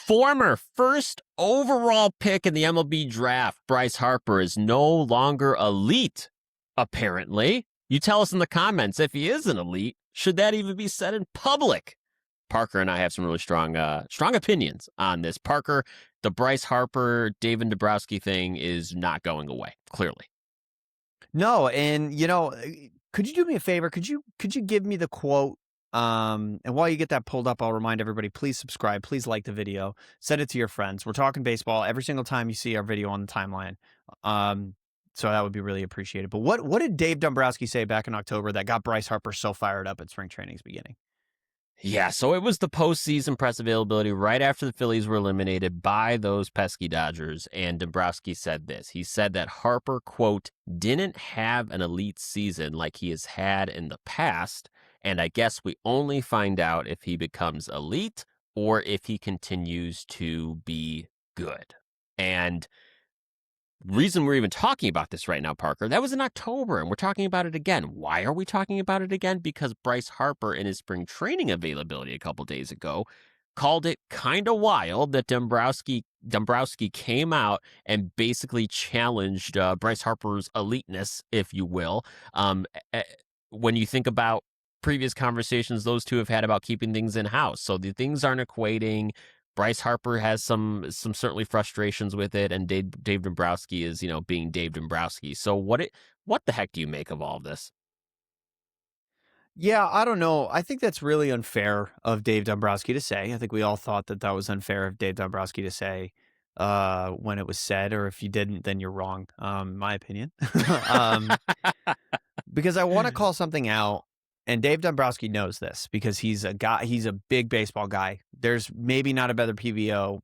former first overall pick in the MLB draft, Bryce Harper, is no longer elite, apparently. You tell us in the comments if he is an elite. Should that even be said in public? Parker and I have some really strong opinions on this. Parker, the Bryce Harper, David Dombrowski thing is not going away, clearly. No, and could you do me a favor? Could you give me the quote? And while you get that pulled up, I'll remind everybody, please subscribe, please like the video, send it to your friends. We're talking baseball every single time you see our video on the timeline. So that would be really appreciated. But what did Dave Dombrowski say back in October that got Bryce Harper so fired up at spring training's beginning? Yeah, so it was the postseason press availability right after the Phillies were eliminated by those pesky Dodgers, and Dombrowski said this. He said that Harper, quote, didn't have an elite season like he has had in the past, and I guess we only find out if he becomes elite or if he continues to be good. And reason we're even talking about this right now, Parker, that was in October, and we're talking about it again. Why are we talking about it again? Because Bryce Harper, in his spring training availability a couple days ago, called it kind of wild that Dombrowski came out and basically challenged Bryce Harper's eliteness, if you will. When you think about previous conversations those two have had about keeping things in-house, so the things aren't equating. Bryce Harper has some certainly frustrations with it, and Dave Dombrowski is, being Dave Dombrowski. So what the heck do you make of all of this? Yeah, I don't know. I think that's really unfair of Dave Dombrowski to say. I think we all thought that was unfair of Dave Dombrowski to say when it was said, or if you didn't, then you're wrong, my opinion. Because I want to call something out. And Dave Dombrowski knows this because he's a big baseball guy. There's maybe not a better PBO.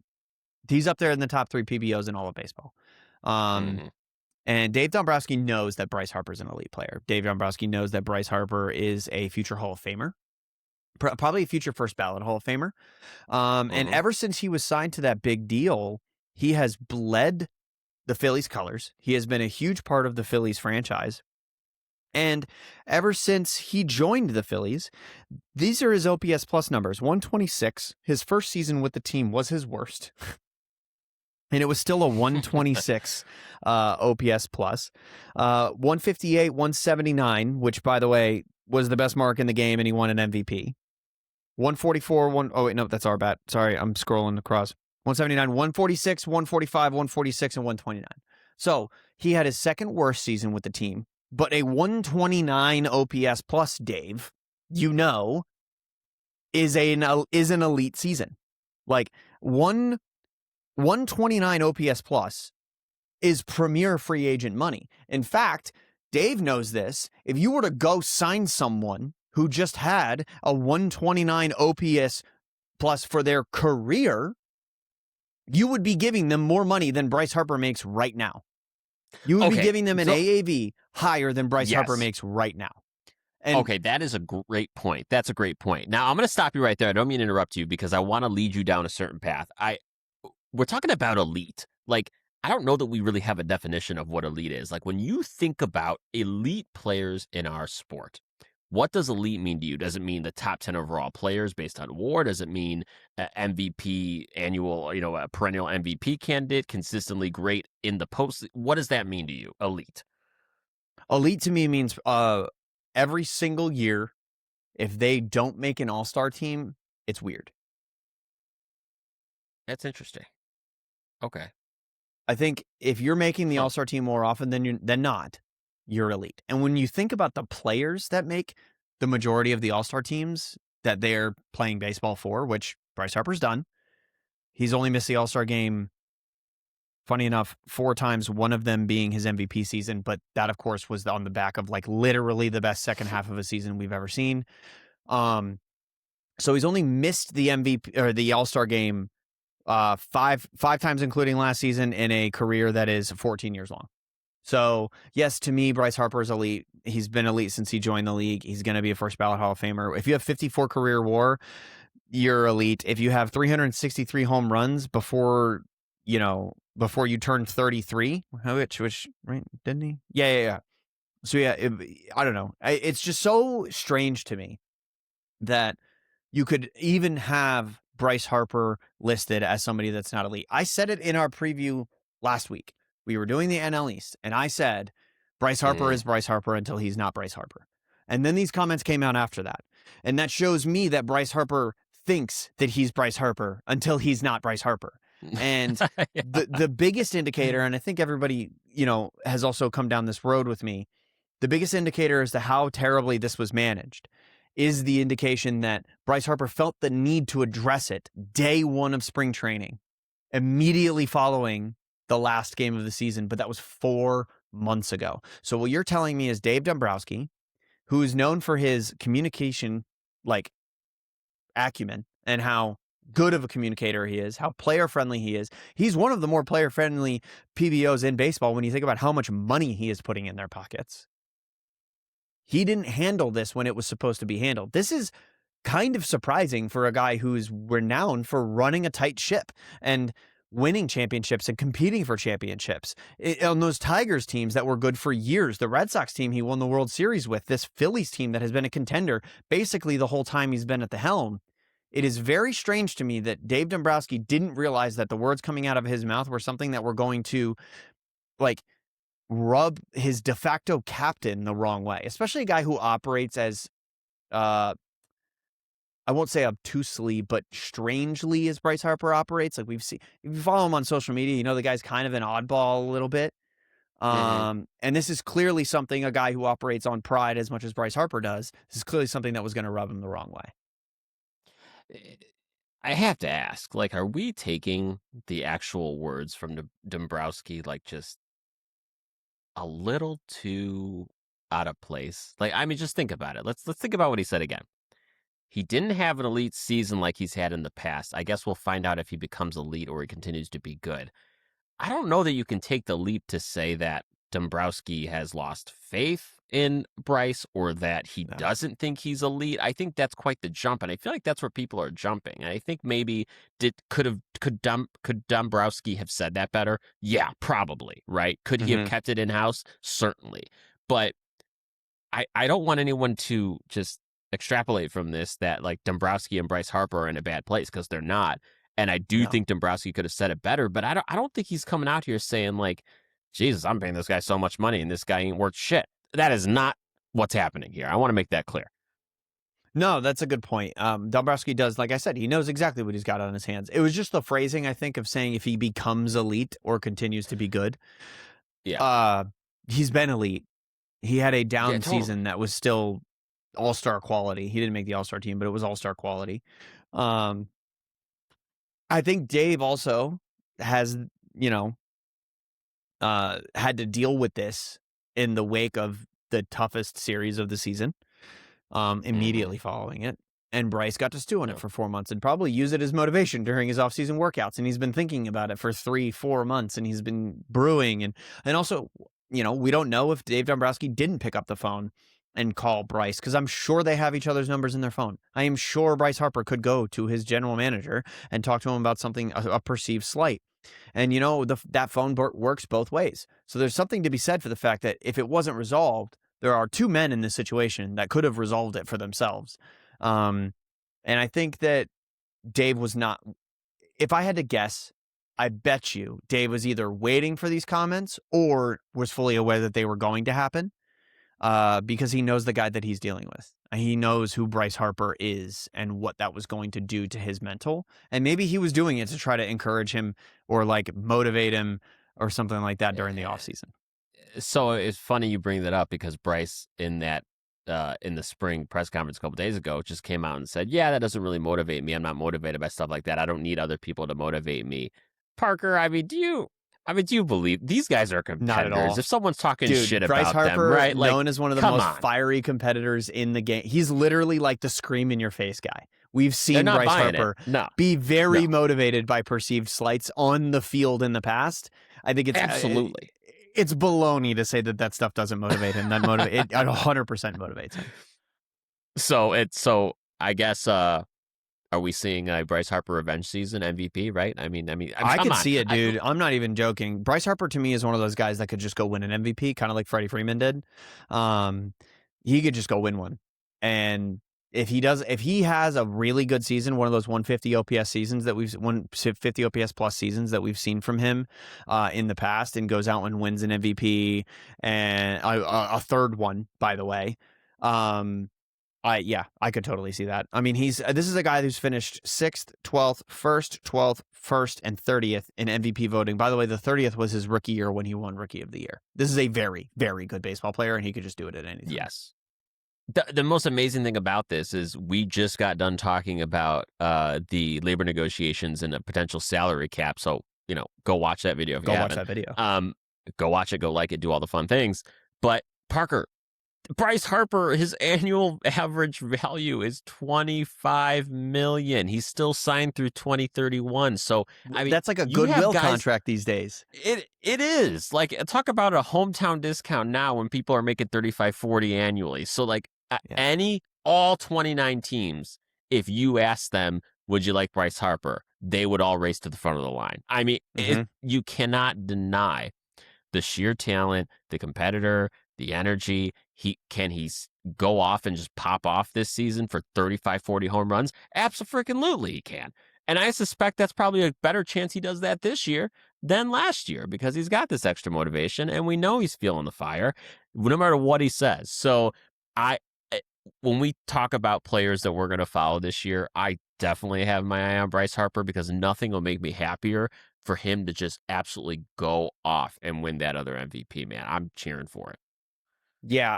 He's up there in the top 3 PBOs in all of baseball. And Dave Dombrowski knows that Bryce Harper is an elite player. Dave Dombrowski knows that Bryce Harper is a future Hall of Famer, probably a future first ballot Hall of Famer. And ever since he was signed to that big deal, he has bled the Phillies colors. He has been a huge part of the Phillies franchise. And ever since he joined the Phillies, these are his OPS plus numbers. 126. His first season with the team was his worst. And it was still a 126 OPS plus. 158, 179, which, by the way, was the best mark in the game, and he won an MVP. 144, oh, wait, no, that's our bat. Sorry, I'm scrolling across. 179, 146, 145, 146, and 129. So he had his second worst season with the team. But a 129 OPS plus, Dave, is an elite season. Like 129 OPS plus is premier free agent money. In fact, Dave knows this. If you were to go sign someone who just had a 129 OPS plus for their career, you would be giving them more money than Bryce Harper makes right now. You would be giving them an AAV higher than Bryce Harper makes right now. And that is a great point. That's a great point. Now, I'm going to stop you right there. I don't mean to interrupt you because I want to lead you down a certain path. We're talking about elite. Like, I don't know that we really have a definition of what elite is. Like, when you think about elite players in our sport, what does elite mean to you? Does it mean the top 10 overall players based on WAR? Does it mean MVP annual, a perennial MVP candidate, consistently great in the post? What does that mean to you, elite? Elite to me means every single year, if they don't make an all-star team, it's weird. That's interesting. Okay. I think if you're making the all-star team more often than not, you're elite. And when you think about the players that make the majority of the all-star teams that they're playing baseball for, which Bryce Harper's done, he's only missed the all-star game, funny enough, 4 times, one of them being his MVP season. But that, of course, was on the back of like literally the best second half of a season we've ever seen. So he's only missed the MVP or the all-star game five times, including last season, in a career that is 14 years long. So, yes, to me, Bryce Harper is elite. He's been elite since he joined the league. He's going to be a first ballot Hall of Famer. If you have 54 career WAR, you're elite. If you have 363 home runs before you turn 33, which right, didn't he? Yeah. So, I don't know. It's just so strange to me that you could even have Bryce Harper listed as somebody that's not elite. I said it in our preview last week. We were doing the NL East, and I said Bryce Harper is Bryce Harper until he's not Bryce Harper. And then these comments came out after that. And that shows me that Bryce Harper thinks that he's Bryce Harper until he's not Bryce Harper. And Yeah. the biggest indicator, and I think everybody, has also come down this road with me, the biggest indicator as to how terribly this was managed is the indication that Bryce Harper felt the need to address it day one of spring training, immediately following the last game of the season, but that was 4 months ago. So what you're telling me is Dave Dombrowski, who is known for his communication, acumen and how good of a communicator he is, how player-friendly he is. He's one of the more player-friendly PBOs in baseball when you think about how much money he is putting in their pockets. He didn't handle this when it was supposed to be handled. This is kind of surprising for a guy who's renowned for running a tight ship and winning championships and competing for championships. On those Tigers teams that were good for years, the Red Sox team he won the World Series with, this Phillies team that has been a contender basically the whole time he's been at the helm. It is very strange to me that Dave Dombrowski didn't realize that the words coming out of his mouth were something that were going to rub his de facto captain the wrong way, especially a guy who operates as, I won't say obtusely, but strangely as Bryce Harper operates. Like we've seen, if you follow him on social media, the guy's kind of an oddball a little bit. And this is clearly something, a guy who operates on pride as much as Bryce Harper does, this is clearly something that was going to rub him the wrong way. I have to ask, are we taking the actual words from Dombrowski just a little too out of place? Just think about it. Let's think about what he said again. He didn't have an elite season like he's had in the past. I guess we'll find out if he becomes elite or he continues to be good. I don't know that you can take the leap to say that Dombrowski has lost faith in Bryce or that he doesn't think he's elite. I think that's quite the jump, and I feel like that's where people are jumping. And I think maybe could Dombrowski have said that better? Yeah, probably, right? Could he have kept it in-house? Certainly. But I don't want anyone to just extrapolate from this that Dombrowski and Bryce Harper are in a bad place, because they're not. And I do think Dombrowski could have said it better, but I don't think he's coming out here saying Jesus, I'm paying this guy so much money and this guy ain't worth shit. That is not what's happening here. I want to make that clear. No, that's a good point. Dombrowski does, like I said, he knows exactly what he's got on his hands. It was just the phrasing, I think, of saying if he becomes elite or continues to be good. Yeah. He's been elite. He had a down season that was still all-star quality. He didn't make the all-star team, but it was all-star quality. I think Dave also has, had to deal with this in the wake of the toughest series of the season, immediately following it. And Bryce got to stew on it for 4 months and probably use it as motivation during his offseason workouts. And he's been thinking about it for 3-4 months, and he's been brewing. And also, we don't know if Dave Dombrowski didn't pick up the phone and call Bryce, because I'm sure they have each other's numbers in their phone. I am sure Bryce Harper could go to his general manager and talk to him about something, a perceived slight. And, that phone works both ways. So there's something to be said for the fact that if it wasn't resolved, there are two men in this situation that could have resolved it for themselves. And I think that Dave was not, if I had to guess, I bet you Dave was either waiting for these comments or was fully aware that they were going to happen, because he knows the guy that he's dealing with. He knows who Bryce Harper is and what that was going to do to his mental. And maybe he was doing it to try to encourage him or motivate him or something like that during the offseason. So it's funny you bring that up, because Bryce in the spring press conference a couple days ago just came out and said, yeah, that doesn't really motivate me. I'm not motivated by stuff like that. I don't need other people to motivate me. Parker, do you believe these guys are competitors? Not at all. If someone's talking shit Bryce about Harper, them, right? Known as one of the most fiery competitors in the game. He's literally the scream in your face guy. We've seen Bryce Harper be very motivated by perceived slights on the field in the past. I think it's absolutely. It's baloney to say that stuff doesn't motivate him. It 100% motivates him. So I guess are we seeing a Bryce Harper revenge season MVP? Right? I could see it, dude. I'm not even joking. Bryce Harper to me is one of those guys that could just go win an MVP, kind of like Freddie Freeman did. He could just go win one, and if he has a really good season, one of those 150 OPS seasons that we've 150 OPS plus seasons that we've seen from him in the past, and goes out and wins an MVP and a third one, by the way. I could totally see that. I mean, this is a guy who's finished 6th, 12th, 1st, 12th, 1st, and 30th in MVP voting. By the way, the 30th was his rookie year when he won Rookie of the Year. This is a very, very good baseball player, and he could just do it at any time. Yes. The most amazing thing about this is we just got done talking about the labor negotiations and a potential salary cap. So, go watch that video. Go watch that video. Go watch it, go like it, do all the fun things. But Parker, Bryce Harper, his annual average value is $25 million. He's still signed through 2031. So I mean, that's like a goodwill contract these days. It is. Like, talk about a hometown discount now when people are making 35, 40 annually. So like all 29 teams, if you ask them, would you like Bryce Harper? They would all race to the front of the line. I mean, you cannot deny the sheer talent, the competitor, the energy. Can he go off and just pop off this season for 35, 40 home runs? Absolutely he can. And I suspect that's probably a better chance he does that this year than last year, because he's got this extra motivation and we know he's feeling the fire no matter what he says. So when we talk about players that we're going to follow this year, I definitely have my eye on Bryce Harper, because nothing will make me happier for him to just absolutely go off and win that other MVP, man. I'm cheering for it. Yeah,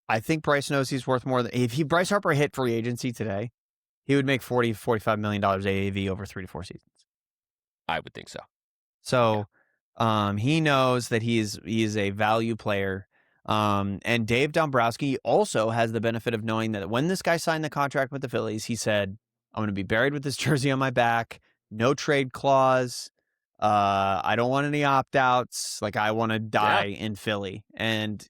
I think Bryce knows he's worth more than Bryce Harper hit free agency today, he would make $40-45 million AAV over 3 to 4 seasons. I would think so. So he knows that he is a value player. And Dave Dombrowski also has the benefit of knowing that when this guy signed the contract with the Phillies, he said, I'm going to be buried with this jersey on my back, no trade clause. I don't want any opt-outs. Like, I want to die in Philly. And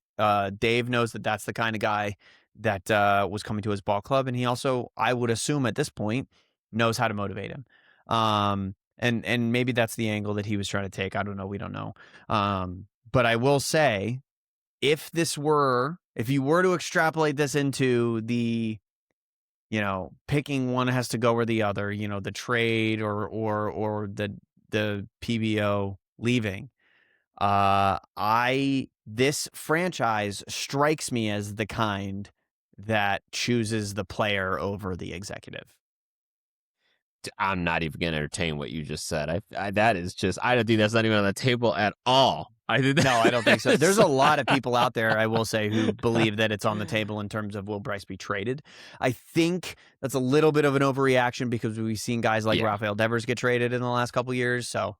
Dave knows that that's the kind of guy that was coming to his ball club. And he also, I would assume at this point, knows how to motivate him. And maybe that's the angle that he was trying to take. I don't know. We don't know. But I will say, if you were to extrapolate this into the, picking one has to go or the other, the trade or the PBO leaving, this franchise strikes me as the kind that chooses the player over the executive. I'm not even going to entertain what you just said. I don't think that's not even on the table at all. No, I don't think so. There's a lot of people out there, I will say, who believe that it's on the table in terms of will Bryce be traded. I think that's a little bit of an overreaction, because we've seen guys like Rafael Devers get traded in the last couple of years. So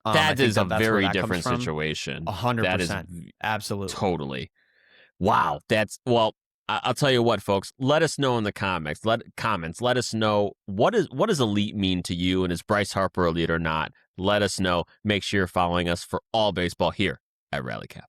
that is a very different situation. 100%. Absolutely. Totally. Wow. I'll tell you what, folks. Let us know in the comments. Let us know what does elite mean to you, and is Bryce Harper elite or not? Let us know. Make sure you're following us for all baseball here at Rally Cap.